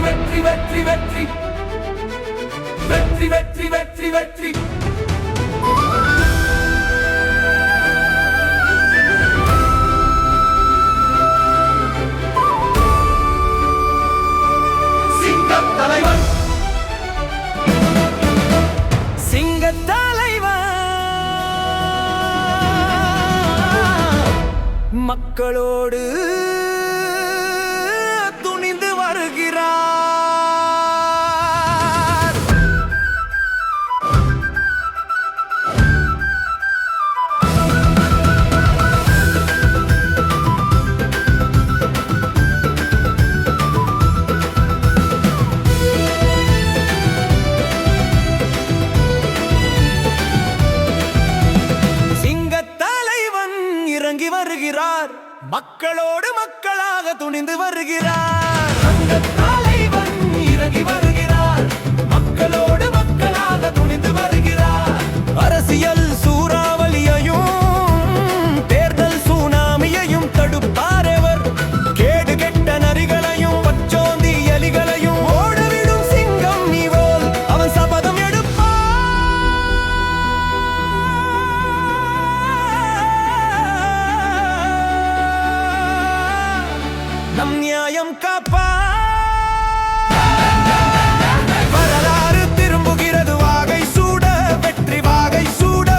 வெற்றி வெற்றி வெற்றி வெற்றி வெற்றி வெற்றி வெற்றி சிங்கம் தலைவன் மக்களோடு துணிந்து வருகிறார். இறங்கி வருகிறார், மக்களோடு மக்களாக துணிந்து வருகிறார். தலைவன் இறங்கி வருகிறார், மக்களோடு மக்களாக துணிந்து வருகிறார். அரசியல் சூறாவளியையும் தேர்தல் சுனாமியையும் தடுப்பாரவர். கேடு கெட்ட நரிகளையும் பச்சோந்தி எலிகளையும் ஓடவிடும் சிங்கம் நீவோல் அவன் சபதம் எடுப்பார். நம் நியாயம் காப்பா. வரலாறு திரும்புகிறது வாகை சூட, வெற்றி வாகை சூட.